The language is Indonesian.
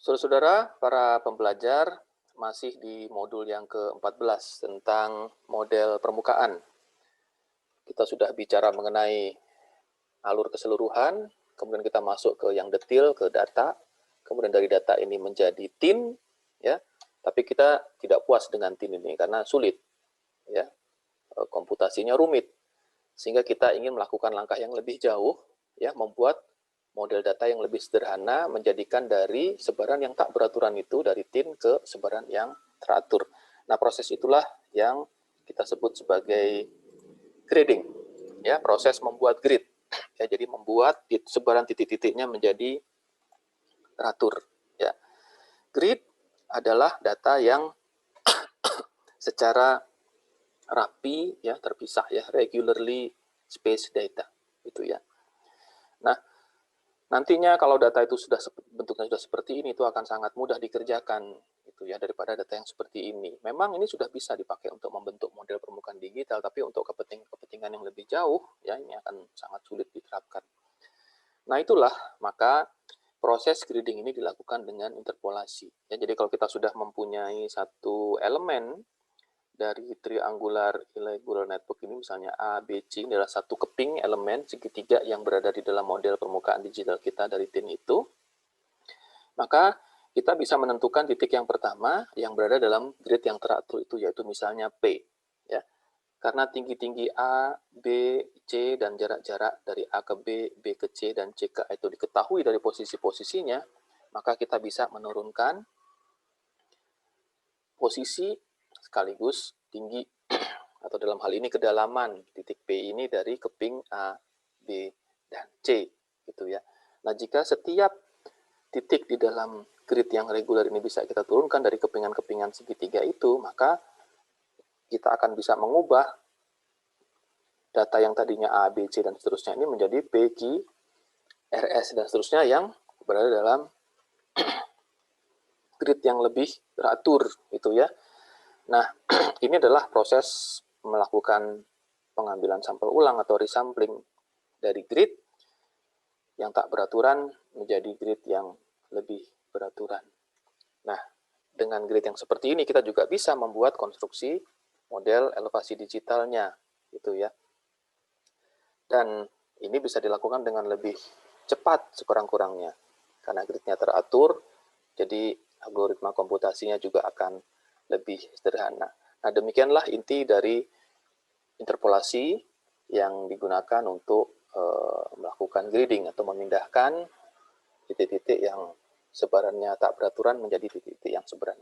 Saudara-saudara, para pembelajar masih di modul yang ke-14 tentang model permukaan. Kita sudah bicara mengenai alur keseluruhan, kemudian kita masuk ke yang detail, ke data, kemudian dari data ini menjadi tin, ya. Tapi kita tidak puas dengan tin ini karena sulit, ya. Komputasinya rumit, sehingga kita ingin melakukan langkah yang lebih jauh, ya, membuat model data yang lebih sederhana, menjadikan dari sebaran yang tak beraturan itu dari tin ke sebaran yang teratur. Nah, proses itulah yang kita sebut sebagai grading, ya, proses membuat grid. Ya, jadi membuat sebaran titik-titiknya menjadi teratur. Ya, grid adalah data yang secara rapi, ya, terpisah, ya, regularly spaced data, itu ya. Nah, nantinya kalau data itu sudah bentuknya sudah seperti ini, itu akan sangat mudah dikerjakan, itu ya, daripada data yang seperti ini. Memang ini sudah bisa dipakai untuk membentuk model permukaan digital, tapi untuk kepentingan yang lebih jauh, ya, ini akan sangat sulit diterapkan. Nah, itulah maka proses grading ini dilakukan dengan interpolasi. Ya, jadi kalau kita sudah mempunyai satu elemen dari triangular irregular network ini, misalnya A, B, C, ini adalah satu keping elemen segitiga yang berada di dalam model permukaan digital kita dari tin itu, maka kita bisa menentukan titik yang pertama yang berada dalam grid yang teratur itu, yaitu misalnya P. Ya. Karena tinggi-tinggi A, B, C, dan jarak-jarak dari A ke B, B ke C, dan C ke A itu diketahui dari posisi-posisinya, maka kita bisa menurunkan posisi sekaligus tinggi atau dalam hal ini kedalaman titik P ini dari keping A, B, dan C, gitu ya. Nah, jika setiap titik di dalam grid yang reguler ini bisa kita turunkan dari kepingan-kepingan segitiga itu, maka kita akan bisa mengubah data yang tadinya A, B, C, dan seterusnya ini menjadi P, Q, R, S, dan seterusnya yang berada dalam grid yang lebih teratur, gitu ya. Nah, ini adalah proses melakukan pengambilan sampel ulang atau resampling dari grid yang tak beraturan menjadi grid yang lebih beraturan. Nah, dengan grid yang seperti ini kita juga bisa membuat konstruksi model elevasi digitalnya, gitu ya. Dan ini bisa dilakukan dengan lebih cepat sekurang-kurangnya karena gridnya teratur, jadi algoritma komputasinya juga akan lebih sederhana. Nah, demikianlah inti dari interpolasi yang digunakan untuk melakukan grading atau memindahkan titik-titik yang sebarannya tak beraturan menjadi titik-titik yang seberaturan.